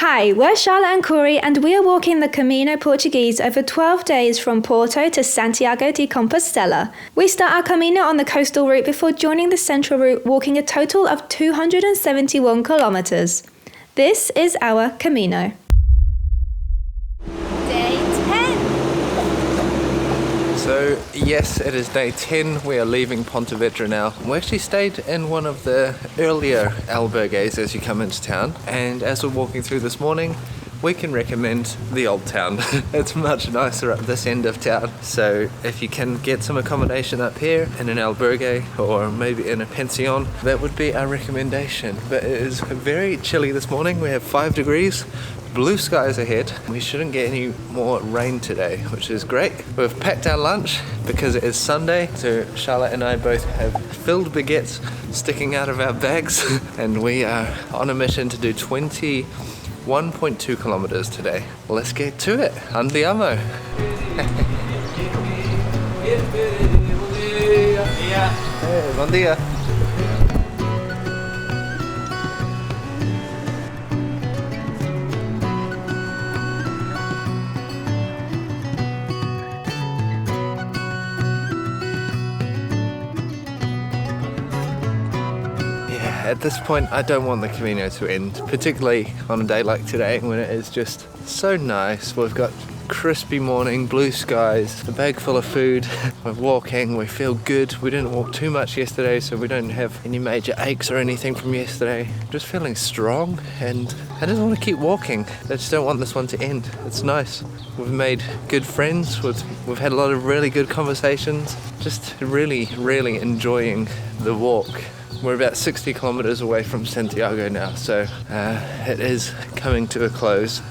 Hi, we're Charlotte and Cory, and we are walking the Camino Portuguese over 12 days from Porto to Santiago de Compostela. We start our Camino on the coastal route before joining the central route, walking a total of 271 kilometers. This is our Camino. Day 10. So yes, it is day 10. We are leaving Pontevedra now. We actually stayed in one of the earlier albergues as you come into town, and as we're walking through this morning, we can recommend the old town. It's much nicer up this end of town. So if you can get some accommodation up here in an albergue or maybe in a pension, that would be our recommendation. But it is very chilly this morning. We have 5 degrees. Blue skies ahead. We shouldn't get any more rain today, which is great. We've packed our lunch because it is Sunday, so Charlotte and I both have filled baguettes sticking out of our bags, and we are on a mission to do 21.2 kilometers today. Let's get to it. Andiamo. Hey, bom dia. At this point, I don't want the Camino to end, particularly on a day like today when it is just so nice. We've got crispy morning, blue skies, a bag full of food. We're walking, we feel good. We didn't walk too much yesterday, so we don't have any major aches or anything from yesterday. Just feeling strong, and I just want to keep walking. I just don't want this one to end. It's nice. We've made good friends. We've had a lot of really good conversations. Just really enjoying the walk. We're about 60 kilometers away from Santiago now, so it is coming to a close,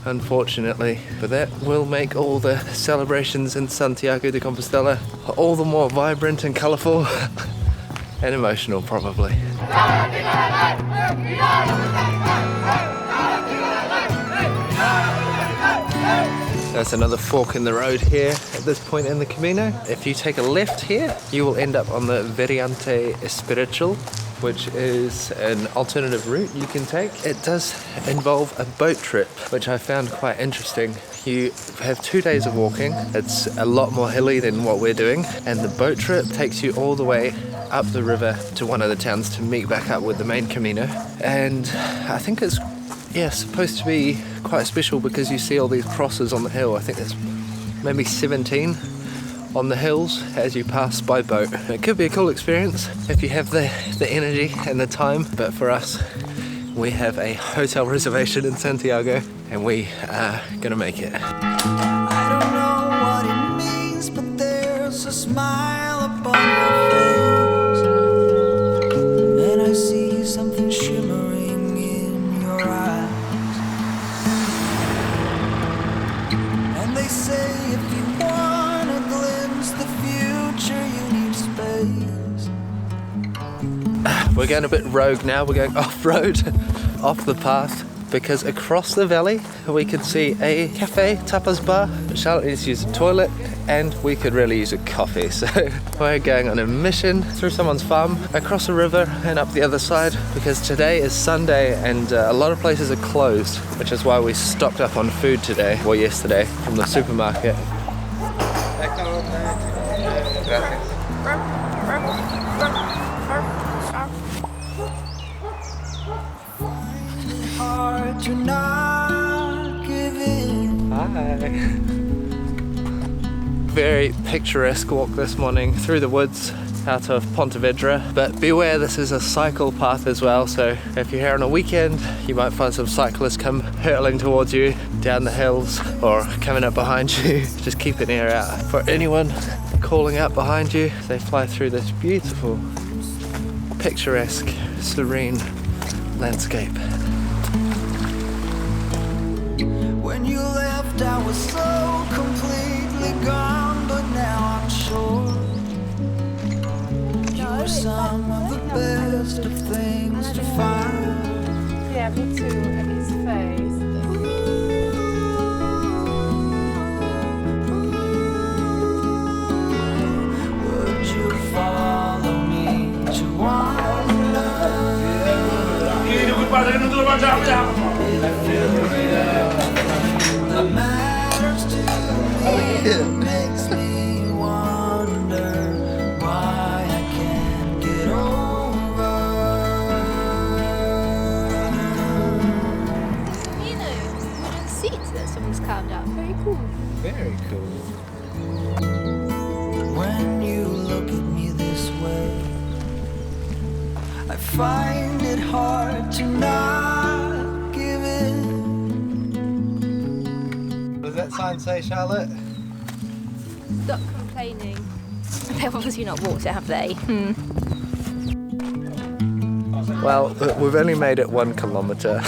unfortunately. But that will make all the celebrations in Santiago de Compostela all the more vibrant and colourful and emotional, probably. There's another fork in the road here at this point in the Camino. If you take a left here, you will end up on the Variante Espiritual, which is an alternative route you can take. It does involve a boat trip, which I found quite interesting. You have 2 days of walking. It's a lot more hilly than what we're doing, and the boat trip takes you all the way up the river to one of the towns to meet back up with the main Camino. And I think it's supposed to be quite special because you see all these crosses on the hill. I think there's maybe 17 on the hills as you pass by boat. It could be a cool experience if you have the energy and the time, but for us, we have a hotel reservation in Santiago and we are gonna make it. I don't know what it means, but there's a smile upon your face, and I see something shimmering in your eyes. And they say if you want to glimpse the future, you need space. We're going a bit rogue now. We're going off-road, off the path, because across the valley we could see a cafe, tapas bar. Charlotte needs to use the toilet, and we could really use a coffee. So we're going on a mission through someone's farm, across a river and up the other side, because today is Sunday and a lot of places are closed, which is why we stocked up on food today, or yesterday, from the supermarket. Hard to not give in. Hi. Very picturesque walk this morning through the woods out of Pontevedra, but beware, this is a cycle path as well, so if you're here on a weekend you might find some cyclists come hurtling towards you down the hills or coming up behind you. Just keep an ear out for anyone calling out behind you. They fly through this beautiful, picturesque, serene landscape. When you left, I was so completely gone, but now I'm sure you were some of the best of things to find. Yeah, me too. And his face. Would you follow me to wander? that matters to me. It makes me wonder why I can't get over. You know, wooden seats that someone's carved out. Very cool. Very cool. When you look at me this way, I find it hard to not give in. What does that sign say, Charlotte? Stop complaining. They've obviously not walked it, have they? Well, we've only made it 1 kilometre.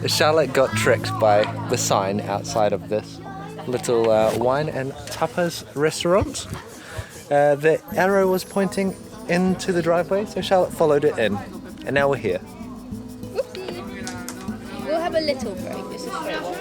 Charlotte got tricked by the sign outside of this little wine and tapas restaurant. The arrow was pointing into the driveway, so Charlotte followed it in, and now we're here. We'll have a little break. This is very long.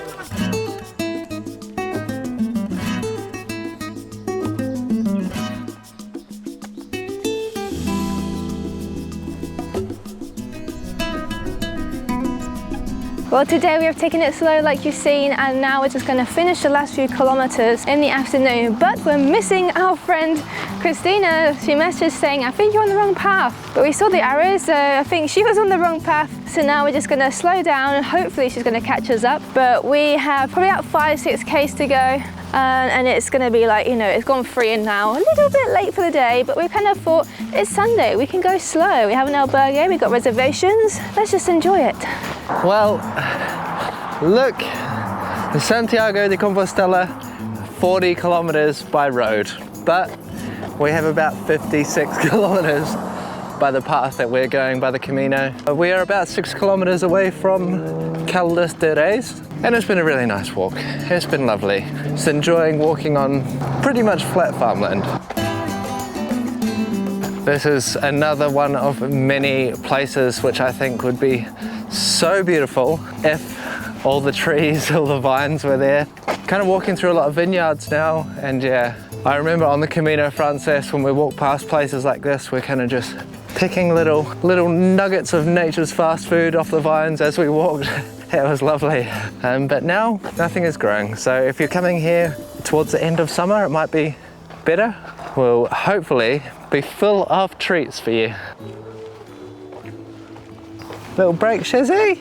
Well, today we have taken it slow like you've seen, and now we're just going to finish the last few kilometers in the afternoon. But we're missing our friend Christina. She messaged saying, I think you're on the wrong path. But we saw the arrows, so I think she was on the wrong path. So now we're just going to slow down and hopefully she's going to catch us up. But we have probably about 5-6 k's to go. And it's going to be like, you know, it's gone 3 in now. A little bit late for the day, but we kind of thought it's Sunday, we can go slow. We have an albergue, we've got reservations. Let's just enjoy it. Well, look, Santiago de Compostela, 40 kilometers by road, but we have about 56 kilometers by the path that we're going, by the Camino. We are about 6 kilometers away from Caldas de Reis, and it's been a really nice walk. It's been lovely. Just enjoying walking on pretty much flat farmland. This is another one of many places which I think would be so beautiful if all the trees, all the vines were there. Kind of walking through a lot of vineyards now, and yeah, I remember on the Camino Frances when we walk past places like this, we're kind of just picking little nuggets of nature's fast food off the vines as we walked. It was lovely. But now nothing is growing, so if you're coming here towards the end of summer, it might be better. We'll hopefully be full of treats for you. Little break, Shizzy?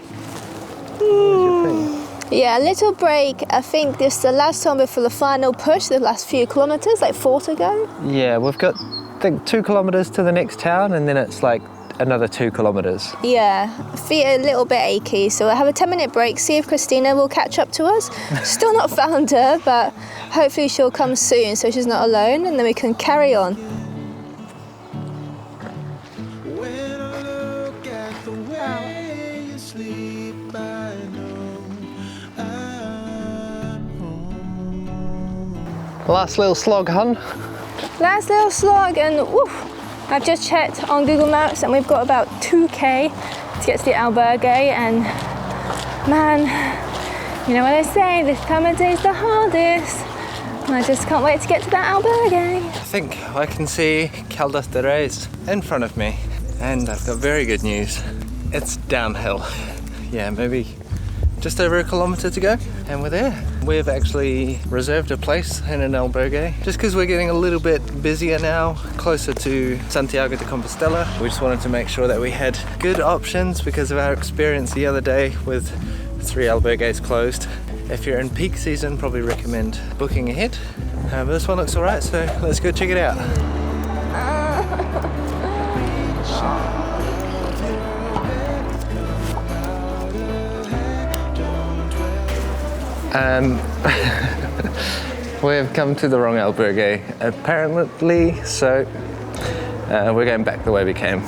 Yeah, a little break. I think this is the last time before the final push, the last few kilometers, like 4 to go. Yeah, we've got, I think, 2 kilometers to the next town, and then it's like another 2 kilometers. Yeah, feet are a little bit achy, so we'll have a 10-minute break, see if Christina will catch up to us. Still not found her, but hopefully she'll come soon so she's not alone, and then we can carry on. When I look at the way you sleep, I know I'm home. Last little slog, hun. Last little slog, and woof, I've just checked on Google Maps and we've got about 2k to get to the albergue, and man, you know what I say, this time of day is the hardest. And I just can't wait to get to that albergue. I think I can see Caldas de Reis in front of me, and I've got very good news. It's downhill. Yeah, maybe just over 1 kilometer to go, and we're there. We've actually reserved a place in an albergue just because we're getting a little bit busier now, closer to Santiago de Compostela. We just wanted to make sure that we had good options because of our experience the other day with 3 albergues closed. If you're in peak season, probably recommend booking ahead. But this one looks alright, so let's go check it out. We've come to the wrong albergue, apparently, so we're going back the way we came.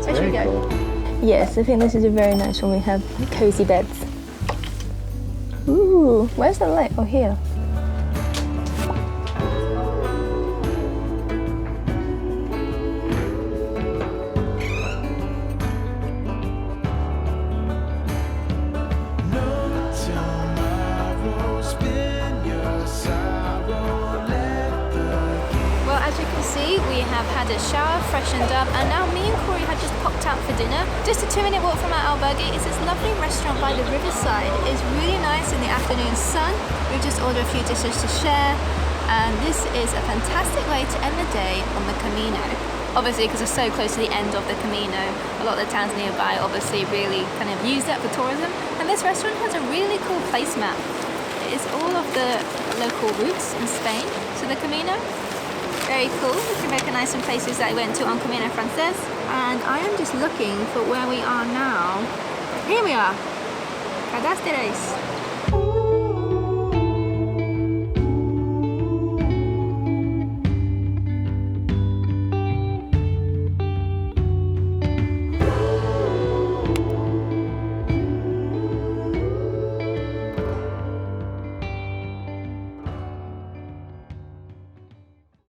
Where should we go? Yes, I think this is a very nice one. We have cozy beds. Ooh, where's the light? Oh, here. freshened up, and now me and Cory have just popped out for dinner. Just a 2-minute walk from our albergue is this lovely restaurant by the riverside. It's really nice in the afternoon sun. We just ordered a few dishes to share, and this is a fantastic way to end the day on the Camino. Obviously, because we're so close to the end of the Camino, a lot of the towns nearby obviously really kind of use that for tourism. And this restaurant has a really cool place map. It's all of the local routes in Spain to the Camino. Very cool. You can recognize some places that I went to on Camino Frances. And I am just looking for where we are now. Here we are, Caldas de Reis.